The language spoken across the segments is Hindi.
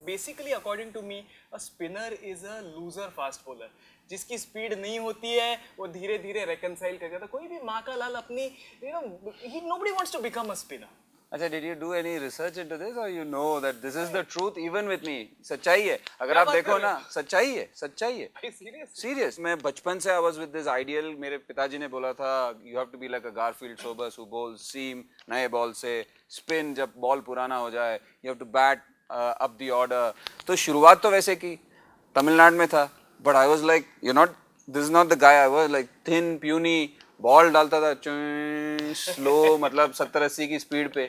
Basically according to me a spinner is a loser fast bowler, जिसकी स्पीड नहीं होती है, वो धीरे धीरे रेकनसाइल कर जाता है। कोई भी माँ का लाल अपनी nobody wants to become a spinner. अच्छा, did you do any research into this or you know that this is the truth even with me? सच्चाई है, अगर आप देखो ना, सच्चाई है, सच्चाई है, सीरियस। मैं बचपन से I was with this ideal, मेरे पिताजी ने बोला था you have to be like a Garfield Sobers who bowls seam नए बॉल से, spin जब बॉल पुराना हो जाए, you have to bat up the order। तो शुरुआत तो वैसे की तमिलनाडु में था, but I was like this is not the guy I was, like thin puny, ball डालता था स्लो, मतलब 70-80 की स्पीड पे।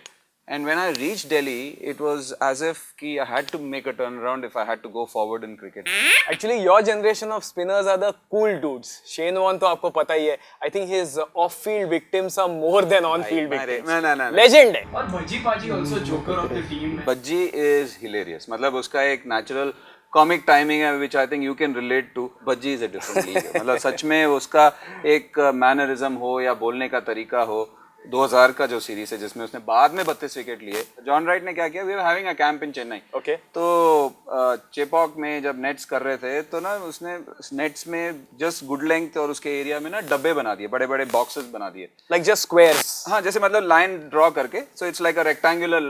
And when I reached Delhi, it was as if कि I had to make a turnaround if I had to go forward in cricket. Actually, your generation of spinners are the cool dudes. Shane Warne तो आपको पता ही है। I think his off-field victims are more than on-field victims. No. Legend है। और भज्जी पाजी also joker of the team. Bhajji is hilarious. मतलब उसका एक natural कॉमिक टाइमिंग है which I think you can relate to. Bhajji is a different league. मतलब सच में उसका एक मैनरिज्म हो या बोलने का तरीका हो, 2000 का जो सीरीज है जिसमें उसने बाद में 32 विकेट लिए। जॉन राइट ने क्या किया, we were having a camp in Chennai. Okay. तो चेपॉक में जब नेट्स कर रहे थे तो ना उसने नेट्स में जस्ट गुड लेंथ और उसके एरिया में ना डब्बे बना दिए, बड़े बड़े बॉक्सेस बना दिए, लाइक जस्ट स्क्वायर्स। हाँ, जैसे मतलब लाइन ड्रॉ करके, so it's like a rectangular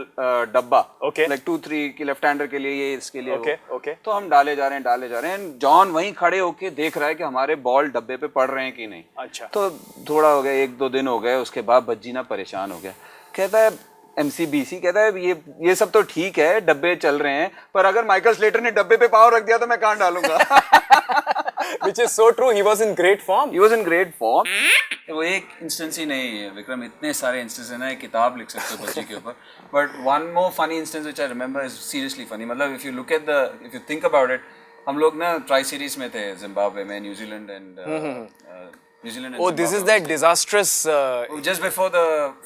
डब्बा। ओके। लाइक 2-3 की लेफ्ट हैंडर के लिए ये, इसके लिए ओके ओके। तो हम डाले जा रहे हैं, जॉन वहीं खड़े होके देख रहा है कि हमारे बॉल डब्बे पे पड़ रहे हैं कि नहीं। अच्छा। तो थोड़ा हो गया, 1-2 दिन हो गए, उसके बाद भज्जी ना परेशान हो गया, कहता है MCBC, कहता है ये सब तो ठीक है, डब्बे चल रहे हैं, पर अगर माइकल स्लेटर ने डब्बे पे पाँव रख दिया तो मैं कहाँ डालूंगा। Which is so true. He was in great form. He was in great form. वो एक इंस्टेंस ही नहीं है विक्रम, इतने सारे इंस्टेंस है ना, एक किताब लिख सकते हो बच्चे के ऊपर। But one more funny instance which I remember is seriously funny. मतलब if you think about it, हम लोग ना ट्राई सीरीज में थे जिम्बाब्वे में, New Zealand and Oh, this is that disastrous. Just before the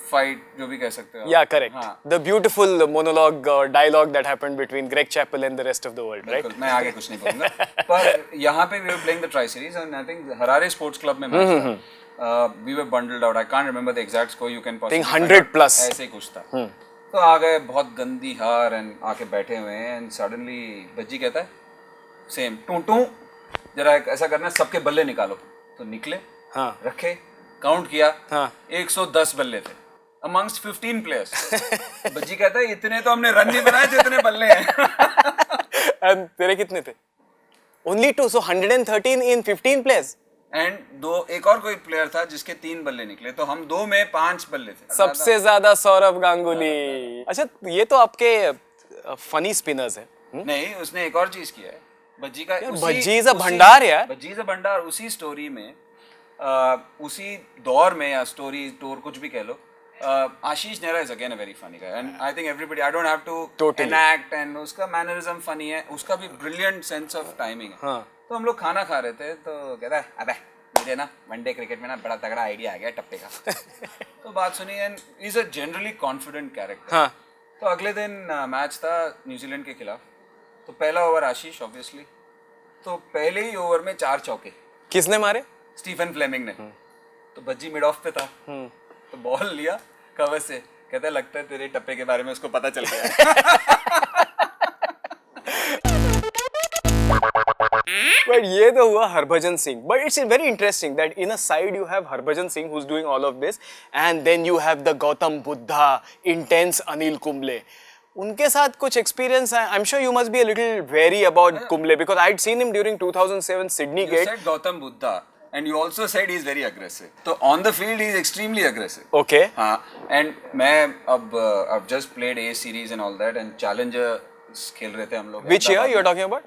fight, जो भी कह सकते हो। Yeah, correct. हाँ। The beautiful monologue or dialogue that happened between Greg Chappell and the rest of the world, right? मैं आगे कुछ नहीं बोलूँगा। पर यहाँ पे we were playing the Tri Series and I think Harare Sports Club में मैच था। We were bundled out. I can't remember the exact score. You can possibly think 100 plus. ऐसे ही कुछ था। तो आ गए, बहुत गंदी हार, एंड आके बैठे हुए हैं, एंड सडनली भज्जी कहता है सेम टू जरा ऐसा करना, सबके बल्ले निकालो। तो निकले, हाँ। रखे, काउंट किया, हाँ। 110 बल्ले थे amongst 15 players। भज्जी कहता है इतने तो हमने रन नहीं बनाए जितने बल्ले हैं। And तेरे कितने थे? Only 2, so 113 in 15 players. And एक और कोई प्लेयर था जिसके 3 बल्ले निकले, तो हम 2 में 5 बल्ले थे। सबसे ज्यादा सौरव गांगुली। अच्छा, ये तो आपके फनी स्पिनर्स है। नहीं, उसने एक और चीज किया है भज्जी का। भज्जी इज अ भंडार यार। भज्जी इज अ भंडार। उसी स्टोरी में, उसी दौर में, या स्टोरी टूर कुछ भी कह लो, Ashish Nehra is again a very funny guy, and I think everybody, I don't have to enact, and उसका मैनरिज्म फनी है, उसका भी ब्रिलियंट सेंस ऑफ टाइमिंग है। हाँ। तो हम लोग खाना खा रहे थे, तो कहता है अबे मुझे ना वनडे क्रिकेट में ना बड़ा तगड़ा आइडिया आ गया टप्पे का। तो बात सुनी, and is a generally confident character. हाँ। तो अगले दिन मैच था न्यूजीलैंड के खिलाफ। तो पहला ओवर आशीष ऑब्वियसली, तो पहले ही ओवर में 4 चौके। किसने मारे? स्टीफन फ्लेमिंग ने। तो भज्जी मिड ऑफ पे था, तो बॉल लिया कवर से, कहता है लगता है तेरे टप्पे के बारे में उसको पता चल गया। But ये तो हुआ Harbhajan Singh. But it's very interesting that in a side you have Harbhajan Singh who's doing all of this, and then you have the Gautam Buddha, intense Anil Kumble. उनके साथ कुछ experience है? I'm sure you must be a little wary about Kumble because I'd seen him during 2007 Sydney Gate. You said Gautam Buddha and you also said he's very aggressive. So on the field he's extremely aggressive. Okay. हाँ, and मैं I've just played A series and all that, and Challenger खेल रहे थे हम लोग। Which year you're talking about?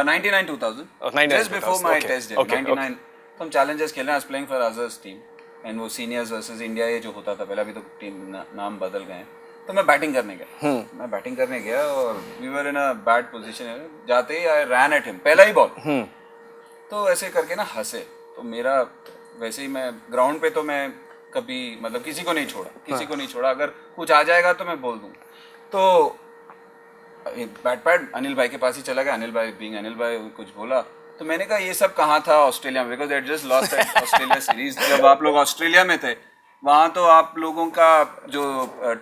99-2000. 99, Just before my okay. test day. Okay, 99. तो हम चैलेंजर्स खेल रहे हैं, I was playing for Azhar's team, and वो सीनियर्स वर्सेस इंडिया ये जो होता था पहले, अभी तो टीम नाम बदल गए हैं। तो मैं बैटिंग करने गया, और we were in a bad position. जाते ही आई रैन एट हिम, पहला ही बॉल। तो ऐसे करके ना हंसे, तो मेरा वैसे ही, मैं ग्राउंड पे तो मैं कभी मतलब किसी को नहीं छोड़ा, अगर कुछ आ जाएगा तो मैं बोल दूँ। तो बैट पैड अनिल भाई के पास ही चला गया। अनिल भाई कुछ बोला, तो मैंने कहा ये सब कहाँ था ऑस्ट्रेलिया में, because they just lost that Australia series. जब आप लोग ऑस्ट्रेलिया में थे वहाँ तो आप लोगों का जो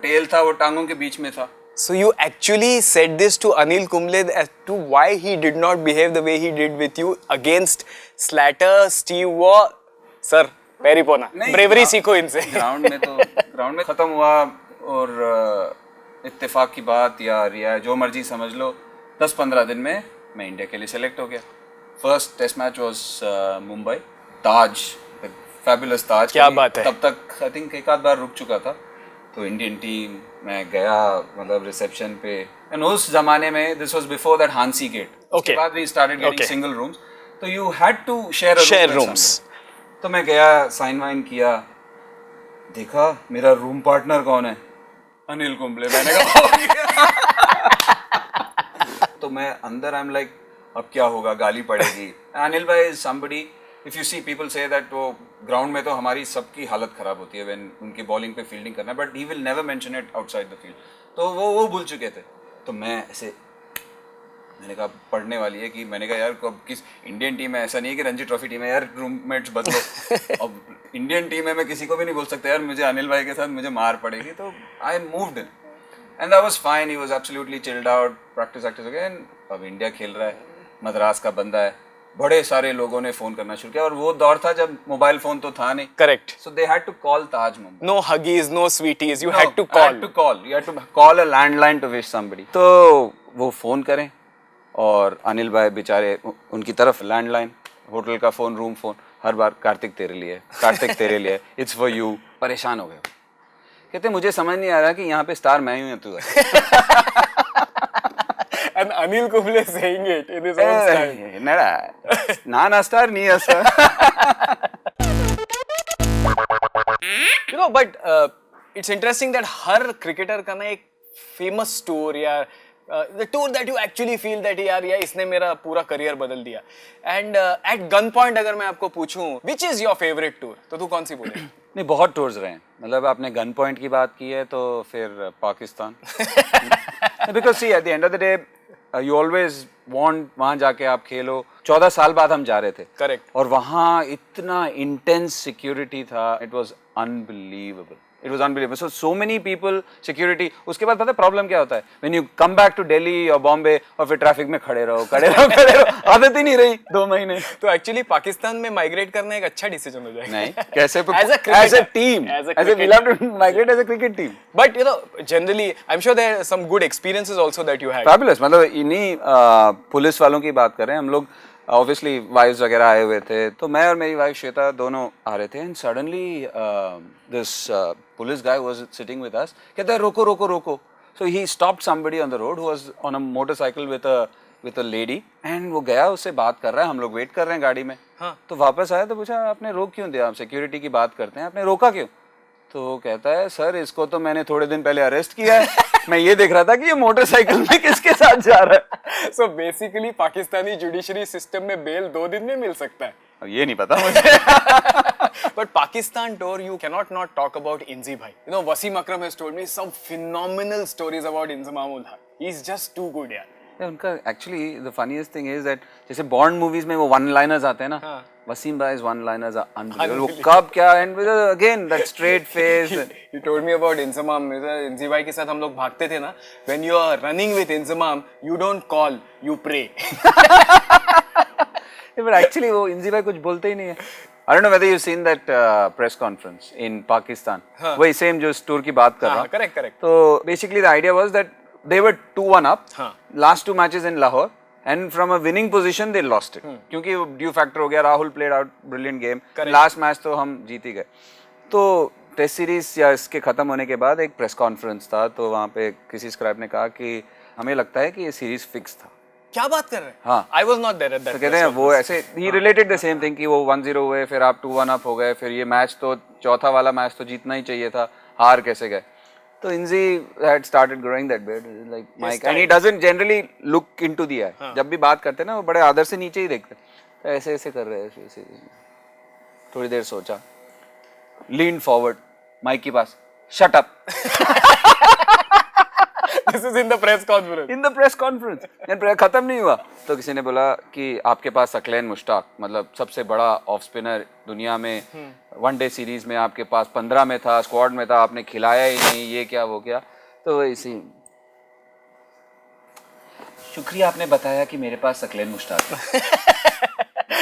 टेल था वो टांगों के बीच में था। So you actually said this to Anil Kumble as to why he did not behave the way he did with you against Slater, Steve Waugh. Sir, पेरिपोना, bravery सीखो इनसे। ग्राउंड में खत्म हुआ और इत्तेफाक की बात या जो मर्जी समझ लो, 10-15 दिन में मैं इंडिया के लिए सेलेक्ट हो गया। First test match was Mumbai, Taj, fabulous Taj. क्या बात है। तब तक आई थिंक एक आध बार रुक चुका था, तो इंडियन टीम में गया, मतलब रिसेप्शन पे। एंड उस जमाने में this was before that Hansie gate, उसके बाद we started getting single rooms, तो you had to share rooms. तो मैं गया, साइन वाइन किया, देखा मेरा रूम पार्टनर कौन है, अनिल कुंबले। मैंने कहा तो मैं अंदर आई एम लाइक अब क्या होगा, गाली पड़ेगी। अनिल भाई is somebody, if you see people say that वो ग्राउंड में तो हमारी सबकी हालत खराब होती है व्हेन उनकी बॉलिंग पे फील्डिंग करना, but he will never mention it outside the field. तो वो भूल चुके थे। तो मैं ऐसे, मैंने कहा पढ़ने वाली है कि, मैंने कहा यार कब किस इंडियन टीम है, ऐसा नहीं है कि रणजी ट्रॉफी टीम है यार, रूममेट्स बदलो। अब इंडियन टीम है, मैं किसी को भी नहीं बोल सकता यार मुझे अनिल भाई के साथ मुझे मार पड़ेगी। तो I moved in and that was fine, he was absolutely chilled out, practice हो गया। अब इंडिया खेल रहा है, मद्रास का बंदा है, बड़े सारे लोगों ने फोन करना शुरू किया, और वो दौर था जब मोबाइल फोन तो था नहीं। Correct. So they had to call Taj Mumbai. No huggies, no sweeties. You No, had to I had to call. You had to call a landline to wish somebody. तो वो फोन करें, और अनिल भाई बेचारे उनकी तरफ लैंडलाइन, होटल का फोन, रूम फोन, हर बार कार्तिक तेरे लिए, कार्तिक तेरे लिए, इट्स फॉर यू। परेशान हो गए। कहते मुझे समझ नहीं आ रहा कि यहाँ पे स्टार मैं हूँ या तू है। And Anil Kumble saying it in his own style. ना स्टार नहीं है star. You know, but it's interesting that her cricketer का ना एक famous tour या the tour that you actually feel that यार इसने मेरा पूरा career बदल दिया। And at gunpoint अगर मैं आपको पूछूं which is your favorite tour, तो तू कौन सी बोले? नहीं, बहुत टूर्स रहे हैं। मतलब आपने गन पॉइंट की बात की है तो फिर Pakistan. Because see at the end of the day you always want वहाँ जाके आप खेलो। 14 साल बाद हम जा रहे थे। करेक्ट। और वहाँ इतना इंटेंस सिक्योरिटी था, it was unbelievable, it was unbelievable. So many people, security. उसके बाद पता है प्रॉब्लम क्या होता है, when you come back to Delhi और बॉम्बे, और फिर ट्रैफिक में खड़े रहो। आदत ही नहीं रही 2 महीने। तो एक्चुअली पाकिस्तान में माइग्रेट करना एक अच्छा डिसीजन हो जाएगा। नहीं, कैसे? As a team, we'll have to migrate as a cricket team. But you know, generally, I'm sure there are some good experiences also that you had. Fabulous. मतलब इन्हीं पुलिस वालों की बात कर रहे हैं हम लोग। ऑब्वियसली वाइफ्स वगैरह आए हुए थे, तो मैं और मेरी वाइफ श्वेता दोनों आ रहे थे, and suddenly this police guy was sitting with us, कहता है रोको रोको रोको। So he stopped somebody on the road who was on a motorcycle with a lady, and वो गया, उससे बात कर रहा है, हम लोग वेट कर रहे हैं गाड़ी में। हाँ. तो वापस आया तो पूछा आपने रोक क्यों दिया, आप सिक्योरिटी की बात करते हैं, आपने रोका क्यों? तो वो कहता है सर इसको तो मैंने थोड़े दिन पहले अरेस्ट किया है, मैं ये देख रहा था कि ये मोटरसाइकिल में किसके साथ जा रहा है। So basically Pakistani judiciary system में बेल 2 दिन में मिल सकता है। अब ये नहीं पता मुझे। But Pakistan tour, you cannot not talk about Inzi bhai. You know, Wasim Akram has told me some phenomenal stories about Inzamam ul Haq. He's just too good यार। उनका actually the funniest thing is that जैसे बॉन्ड मूवीज में वो वन लाइनर्स आते हैं ना, Wasim भाई's one liners are unbelievable. वो कब क्या, and again that straight face. He told me about Inzamam. इंजी भाई के साथ हम लोग भागते थे ना, when you are running with Inzamam, you don't call, you pray. But actually वो इंजी भाई कुछ बोलते ही नहीं है। I don't know whether you've seen that press conference in Pakistan. वही सेम जो टूर की बात कर रहा हूँ। Correct, correct. तो basically the idea was that they were 2-1 up. Last 2 matches in Lahore. And from a winning position they lost it. क्योंकि ड्यू फैक्टर हो गया, Rahul played out brilliant game. Last match तो हम जीत ही गए। तो टेस्ट सीरीज या इसके खत्म होने के बाद एक प्रेस कॉन्फ्रेंस था, तो वहाँ पे किसी स्क्राइब ने कहा कि हमें लगता है कि ये सीरीज फिक्स था। क्या बात कर रहे हैं? हाँ, I was not there at that. तो कहते हैं वो ऐसे ही रिलेटेड द सेम थिंग कि वो 1-0 हुए, फिर आप 2-1 अप हो गए, फिर ये मैच तो चौथा वाला मैच तो जीतना ही चाहिए था, हार कैसे गए? तो इंजी had started growing that beard like Mike, and he doesn't generally look into the eye. जब भी बात करते ना वो बड़े आदर से नीचे ही देखते, तो ऐसे ऐसे कर रहे हैं, ऐसे थोड़ी देर सोचा, leaned forward, माइक के पास, shut up. This is in the press conference. In the press conference and खत्म नहीं हुआ तो किसी ने बोला कि आपके पास सकलैन मुश्ताक मतलब सबसे बड़ा ऑफ स्पिनर दुनिया में वनडे सीरीज में आपके पास 15 में था, स्क्वाड में था, आपने खिलाया ही नहीं, ये क्या वो क्या। तो इसी शुक्रिया आपने बताया कि मेरे पास सकलैन मुश्ताक है।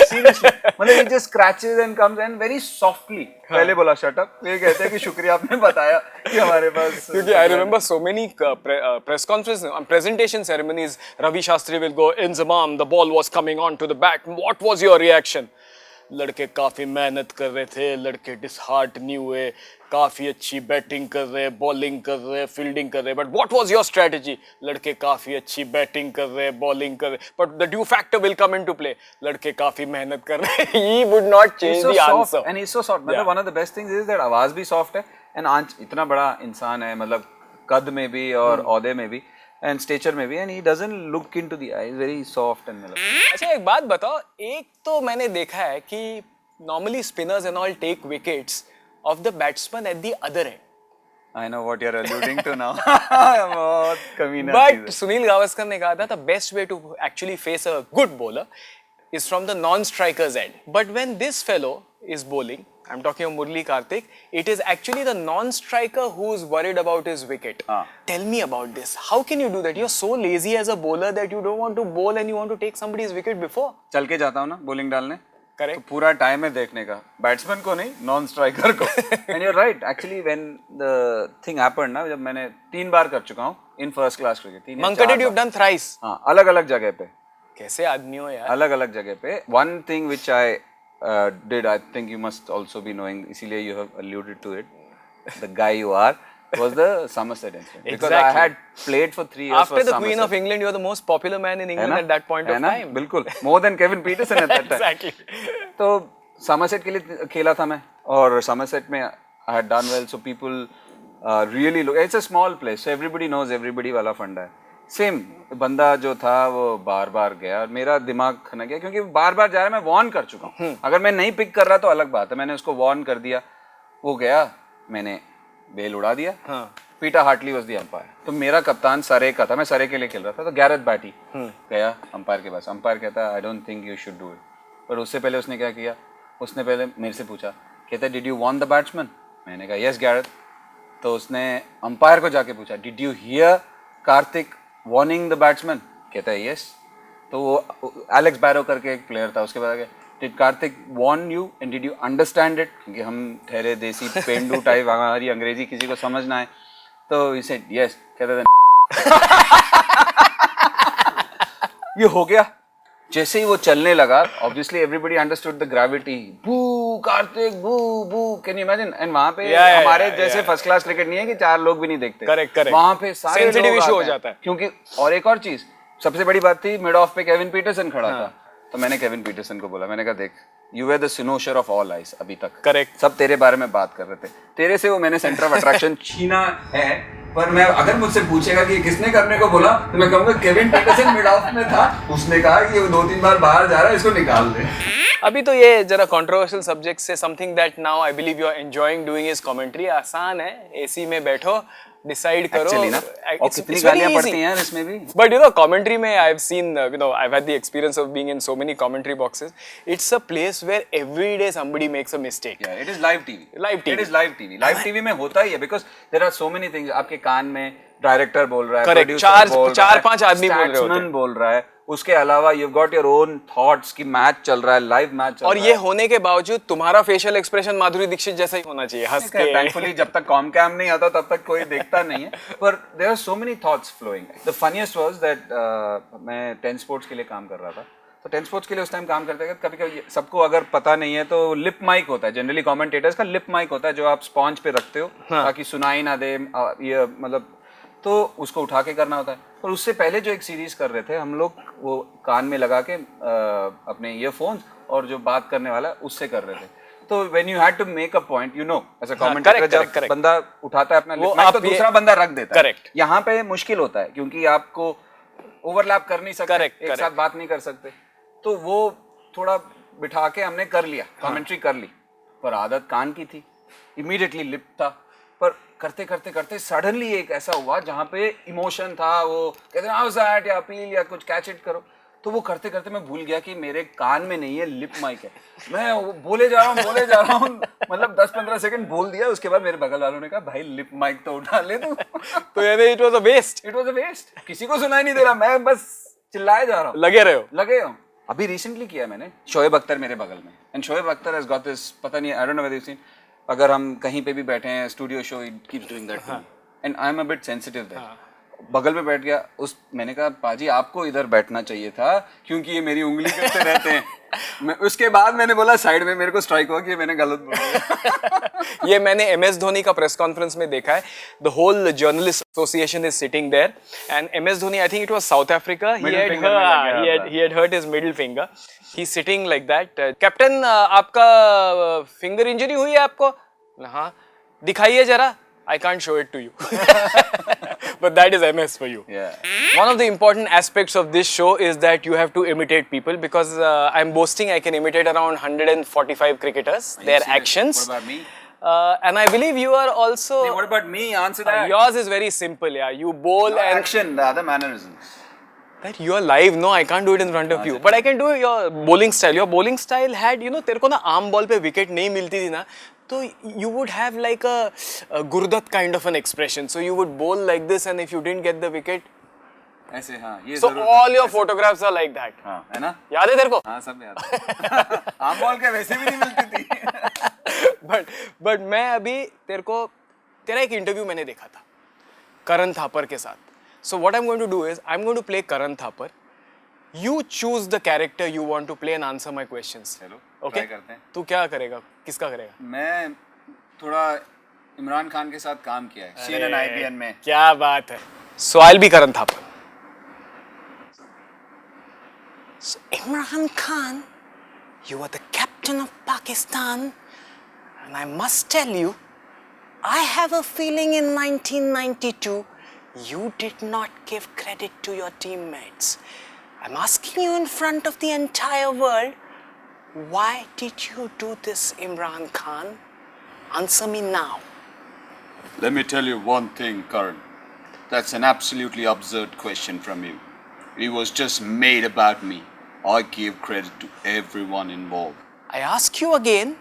Seriously, मतलब it just scratches and comes and very softly पहले बोला shut up, ये कहते हैं कि शुक्रिया आपने बताया कि हमारे पास क्योंकि I remember so many press conferences, presentation ceremonies, Ravi Shastri will go, Inzamam, the ball was coming on to the bat, what was your reaction? लड़के काफ़ी मेहनत कर रहे थे, लड़के डिसहार्ट नहीं हुए, काफ़ी अच्छी बैटिंग कर रहे, बॉलिंग कर रहे, फील्डिंग कर रहे, but what was your strategy? लड़के काफ़ी अच्छी बैटिंग कर रहे, बॉलिंग कर रहे, but the dew factor will come into play. लड़के काफ़ी मेहनत कर रहे, he would not change the answer and he is so soft. मतलब one of the best things is that आवाज भी सॉफ्ट है एंड आज इतना बड़ा इंसान है, मतलब कद में भी और औहदे में भी एंड स्टेचर में भी, and he doesn't look into the eyes, very soft and मतलब। अच्छा एक बात बताओ, एक तो मैंने देखा है कि normally spinners and all take wickets of the batsman at the other end. I know what you're alluding to now. बहुत कमीना चीज़ है। But Sunil Gavaskar ने कहा था the best way to actually face a good bowler is from the non-striker's end. But when this fellow is bowling, I'm talking of Murli Kartik, it is actually the non-striker who is worried about his wicket. Tell me about this. How can you do that? You're so lazy as a bowler that you don't want to bowl and you want to take somebody's wicket before. चल के जाता हूँ ना bowling डालने, Correct. तो पूरा टाइम है देखने का, बैट्समैन को नहीं, नॉन स्ट्राइकर को। And you are right, actually when the thing happened ना, जब मैंने 3 बार कर चुका हूँ in first class cricket, Mankaded, you've done thrice. हाँ, अलग अलग जगह पे, कैसे आदमी हो यार? अलग अलग जगह पे। One thing which I did, I think you must also be knowing, इसीलिए you have alluded to it, the guy you are was the Somerset incident, because I had played for 3 years After for the Somerset. Queen of England, you are the most popular man in England at that point of time. बिल्कुल, more than Kevin Peterson at that time. Exactly. तो समरसेट के लिए खेला था मैं, और समरसेट में I had done well, so people really look, it's a small place, so everybody knows everybody वाला फंडा है। सेम बंदा जो था वो बार बार गया और मेरा दिमाग खना गया, क्योंकि बार बार जा रहा है, मैं वार्न कर चुका हूँ। अगर मैं नहीं पिक कर रहा तो अलग बात है, मैंने उसको वार्न कर दिया, वो गया, मैंने बेल उड़ा दिया। Peter Hartley was the umpire, तो मेरा कप्तान सरे का था, मैं सरे के लिए खेल रहा था, तो गैरेथ बैटी गया अंपायर के पास, अंपायर कहता I don't think you should do it, पर उससे पहले उसने क्या किया, उसने पहले मेरे से पूछा, कहता did you warn the batsman? मैंने कहा यस गैरेथ। तो उसने अंपायर को जाके पूछा, did you here Kartik warning the batsman? कहता है यस। तो वो एलेक्स बैरो करके एक प्लेयर था, उसके बाद did Karthik warn you and did you understand it? क्योंकि हम ठहरे देसी पेंडू टाइप, हमारी अंग्रेजी किसी को समझना है, तो ही सेड यस। कहता था ये हो गया। जैसे ही वो चलने लगा, obviously everybody understood the gravity, बू कार्तिक बू बू, कैन यू इमेजिन? एंड वहां पे हमारे जैसे फर्स्ट क्लास क्रिकेट नहीं है कि 4 लोग भी नहीं देखते, करेक्ट, वहां पे सारे सेंसिटिव लोग इशू हो आते हैं। जाता है। क्योंकि और एक और चीज सबसे बड़ी बात थी, मिड ऑफ पे केविन पीटरसन खड़ा था, तो मैंने केविन पीटरसन को बोला, मैंने कहा देख, you were the cynosure of all eyes अभी तक, करेक्ट, सब तेरे बारे में बात कर रहे थे, तेरे से वो मैंने सेंटर ऑफ अट्रैक्शन छीना है, पर मैं अगर मुझसे पूछेगा कि किसने करने को बोला, तो मैं कहूंगा केविन पीटरसन मिड ऑफ में था, उसने कहा कि वो 2-3 बार बाहर जा रहा है, इसको निकाल दे। अभी तो ये जरा कंट्रोवर्शियल सब्जेक्ट से something that now I believe you are enjoying doing is commentary. आसान है, एसी में बैठो, डिसाइड करो, Actually ना, और कितनी गालियां पड़ती हैं यार इसमें भी। But you know, commentary में I've seen, you know, I've had the experience of being in so many commentary boxes. It's a place where every day somebody makes a mistake. Yeah, it is live TV. Live TV. It is live TV. Live TV में होता ही है, because there are so many things. आपके कान में डायरेक्टर बोल रहा है, Correct. प्रोड्यूसर चार पांच आदमी बोल रहे होते हैं। स्टैट्समैन बोल रहा है, उसके अलावा you've got your own thoughts कि मैच चल रहा है, लाइव मैच चल रहा है। और ये होने के बावजूद तुम्हारा फेशियल एक्सप्रेशन माधुरी दीक्षित जैसा ही होना चाहिए, हंस के। Thankfully जब तक कॉम कैम नहीं आता तब तक कोई देखता नहीं है, पर there are so many thoughts flowing. The funniest was that मैं 10 स्पोर्ट्स के लिए काम कर रहा था, तो 10 स्पोर्ट्स के लिए उस टाइम काम करते हैं, कभी कभी सबको अगर पता नहीं है तो लिप माइक होता है, जनरली कमेंटेटर्स का लिप माइक होता है जो आप स्पॉन्ज पे रखते हो ताकि सुनाई ना दे, ये मतलब, तो उसको उठा के करना होता है। और उससे पहले जो एक सीरीज कर रहे थे हम लोग, वो कान में लगा के अपने ईयरफोन्स और जो बात करने वाला उससे कर रहे थे, तो when you had to make a point, you know as a commentator, जब बंदा उठाता है अपना लिप माइक तो दूसरा बंदा रख देता है। करेक्ट, यहाँ पे मुश्किल होता है क्योंकि आपको ओवरलैप कर नहीं सकते, एक साथ बात नहीं कर सकते, तो वो थोड़ा बिठा के हमने कर लिया, कमेंट्री कर ली, पर आदत कान की थी, इमीडिएटली लिप था, पर करते करते करते सडनली एक ऐसा हुआ जहाँ पे इमोशन था, वो कहते हैं हाउ दैट या अपील या कुछ कैच इट करो, तो वो करते करते मैं भूल गया कि मेरे कान में नहीं है, लिप माइक है। मैं वो बोले जा रहा हूँ मतलब 10-15 सेकंड बोल दिया, उसके बाद मेरे बगल वालों ने कहा भाई लिप माइक तो उठा ले तू। तो यानी it was a waste. It was a waste, किसी को सुनाई नहीं दे रहा, मैं बस चिल्लाए जा रहा हूँ, लगे हो। अभी रिसेंटली किया मैंने, शोएब अख्तर मेरे बगल में, and Shoaib Akhtar has got this, पता नहीं, I don't know whether you seen, अगर हम कहीं पे भी बैठे हैं studio show, he keeps doing that and I am a bit sensitive there. बगल में बैठ गया, मैंने कहा पाजी आपको इधर बैठना चाहिए था क्योंकि ये मेरी उंगली करते रहते हैं। उसके बाद मैंने बोला साइड में, मेरे को स्ट्राइक हुआ कि मैंने गलत बोला। ये मैंने MS धोनी का प्रेस कॉन्फ्रेंस में देखा है। The whole journalist association is sitting there and MS Dhoni, I think it was South Africa, he had hurt his middle finger. He's sitting like that. Captain आपका फिंगर इंजरी हुई है आपको? हाँ, दिखाइए जरा। I can't show it to you. But that is MS for you. Yeah. One of the important aspects of this show is that you have to imitate people, because I'm boasting I can imitate around 145 cricketers, their actions. What about me? And I believe you are also... Hey, what about me? Answer that. Yours is very simple, yeah. You bowl No and... action, the other mannerisms. That you are live, no, I can't do it in front of you. But I can do your bowling style. Your bowling style had, you know, तेरे को ना आम बॉल पे विकेट नहीं मिलती थी ना, तो you would have like a Gurdat kind of an expression. So you would bowl like this, and if you didn't get the wicket, ऐसे, हाँ, ये so all your photographs are like that. हाँ, है ना? याद है तेरे को? हाँ, सब याद है। आम बॉल के वैसे भी नहीं मिलती थी। but मैं अभी तेरे को, तेरा एक इंटरव्यू मैंने देखा था करण थापर के साथ. So what I'm going to do is I'm going to play Karan Thapar. You choose the character you want to play and answer my questions. चलो, Okay? try करते हैं। तू क्या करेगा? किसका करेगा? मैं थोड़ा इमरान खान के साथ काम किया है CNN IBN में। क्या बात है? So I'll be Karan Thapar. So Imran Khan, you are the captain of Pakistan, and I must tell you, I have a feeling in 1992 you did not give credit to your teammates. I'm asking you in front of the entire world, why did you do this, Imran Khan? Answer me now. Let me tell you one thing, Karan. That's an absolutely absurd question from you. It was just made about me. I gave credit to everyone involved. I ask you again,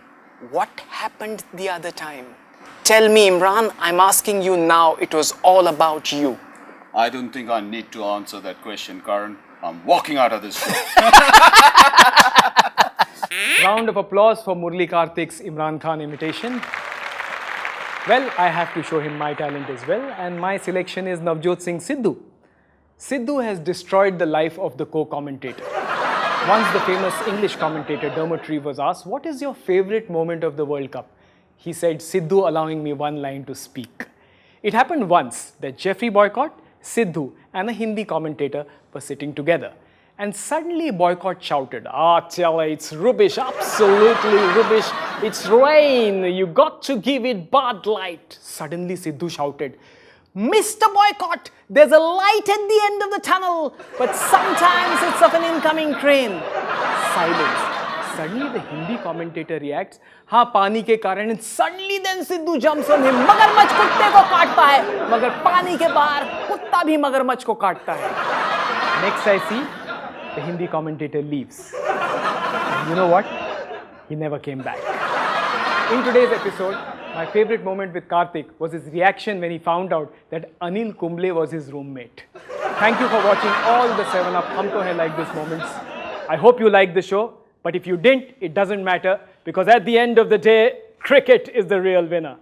what happened the other time? Tell me, Imran, I'm asking you now, it was all about you. I don't think I need to answer that question, Karan. I'm walking out of this room. Round of applause for Murli Karthik's Imran Khan imitation. Well, I have to show him my talent as well, and my selection is Navjot Singh Sidhu. Sidhu has destroyed the life of the co-commentator. Once the famous English commentator Dermot Reeve was asked, what is your favorite moment of the World Cup? He said, Sidhu allowing me one line to speak. It happened once that Jeffrey Boycott, Sidhu and a Hindi commentator were sitting together. And suddenly Boycott shouted, Chala, it's rubbish, absolutely rubbish. It's rain, you got to give it Bud Light. Suddenly Sidhu shouted, Mr. Boycott, there's a light at the end of the tunnel, but sometimes it's of an incoming train. Silence. Suddenly the Hindi commentator reacts, हाँ पानी के कारण, and suddenly then Sidhu jumps on him, मगरमच्छ कुत्ते को काटता है, मगर पानी के बाहर कुत्ता भी मगरमच्छ को काटता है. Next I see, the Hindi commentator leaves. And you know what? He never came back. In today's episode, my favorite moment with Karthik was his reaction when he found out that Anil Kumble was his roommate. Thank you for watching all the 7 Up Hum To Hai Like This moments. I hope you liked the show. But if you didn't, it doesn't matter, because at the end of the day, cricket is the real winner.